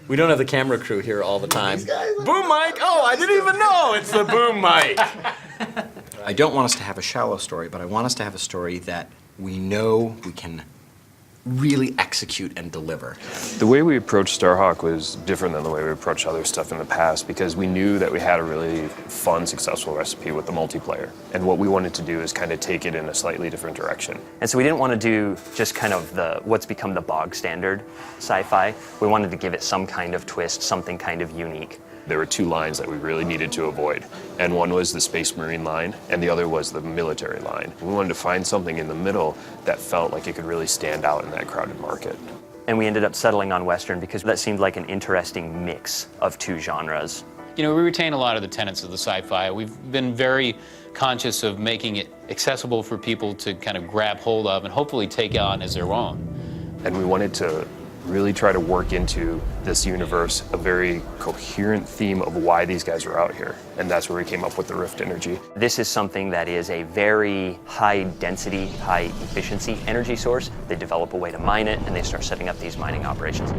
We don't have the camera crew here all the time. Boom mic! Oh, I didn't even know it's the boom mic! I don't want us to have a shallow story, but I want us to have a story that we know we can really execute and deliver. The way we approached StarHawk was different than the way we approached other stuff in the past because we knew that we had a really fun, successful recipe with the multiplayer. And what we wanted to do is kind of take it in a slightly different direction. And so we didn't want to do just kind of what's become the bog standard sci-fi. We wanted to give it some kind of twist, something kind of unique. There were two lines that we really needed to avoid, and one was the Space Marine line, and the other was the military line. We wanted to find something in the middle that felt like it could really stand out in that crowded market. And we ended up settling on Western because that seemed like an interesting mix of two genres. You know, we retain a lot of the tenets of the sci-fi. We've been very conscious of making it accessible for people to kind of grab hold of and hopefully take on as their own. And we wanted to really try to work into this universe a very coherent theme of why these guys are out here. And that's where we came up with the Rift energy. This is something that is a very high density, high efficiency energy source. They develop a way to mine it and they start setting up these mining operations.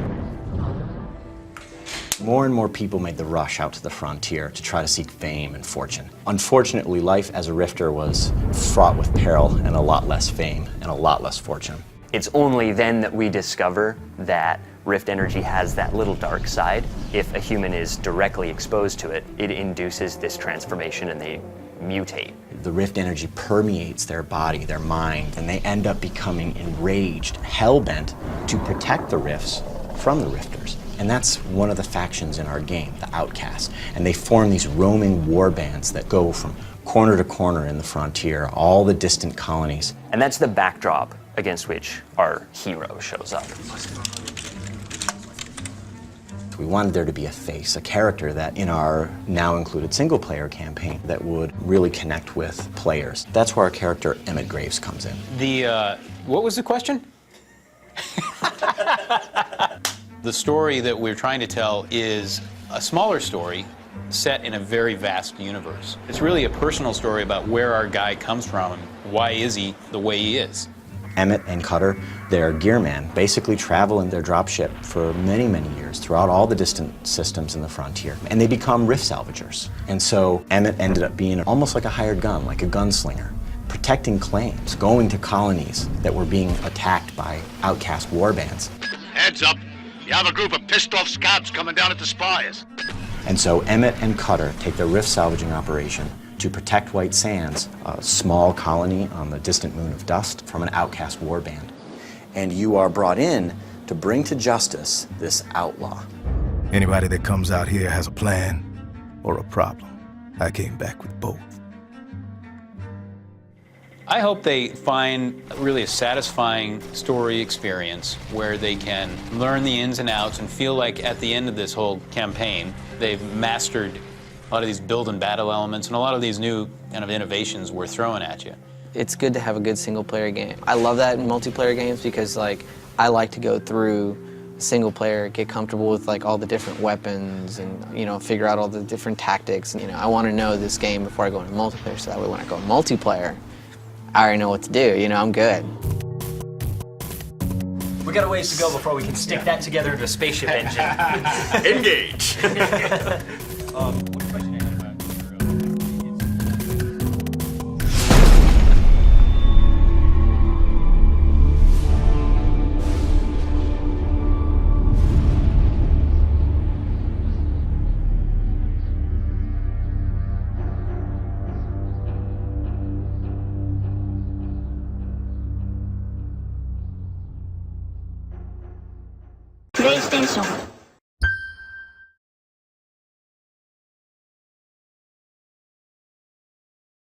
More and more people made the rush out to the frontier to try to seek fame and fortune. Unfortunately, life as a Rifter was fraught with peril and a lot less fame and a lot less fortune. It's only then that we discover that Rift energy has that little dark side. If a human is directly exposed to it, it induces this transformation and they mutate. The Rift energy permeates their body, their mind, and they end up becoming enraged, hell-bent to protect the Rifts from the Rifters. And that's one of the factions in our game, the Outcast. And they form these roaming war bands that go from corner to corner in the frontier, all the distant colonies. And that's the backdrop against which our hero shows up. We wanted there to be a face, a character that in our now included single-player campaign that would really connect with players. That's where our character Emmett Graves comes in. What was the question? The story that we're trying to tell is a smaller story set in a very vast universe. It's really a personal story about where our guy comes from and why is he the way he is. Emmett and Cutter, their gearman, basically travel in their dropship for many, many years throughout all the distant systems in the frontier. And they become rift salvagers. And so Emmett ended up being almost like a hired gun, like a gunslinger, protecting claims, going to colonies that were being attacked by outcast warbands. Heads up, you have a group of pissed off scabs coming down at the spires. And so Emmett and Cutter take their rift salvaging operation to protect White Sands, a small colony on the distant moon of Dust, from an outcast warband. And you are brought in to bring to justice this outlaw. Anybody that comes out here has a plan or a problem. I came back with both. I hope they find really a satisfying story experience where they can learn the ins and outs and feel like at the end of this whole campaign, they've mastered a lot of these build and battle elements and a lot of these new kind of innovations we're throwing at you. It's good to have a good single-player game. I love that in multiplayer games because, like, I like to go through single player, get comfortable with, like, all the different weapons and, you know, figure out all the different tactics. And, you know, I want to know this game before I go into multiplayer, so that way when I go multiplayer, I already know what to do. You know, I'm good. We got a ways to go before we can stick that together into a spaceship engine. Engage! PlayStation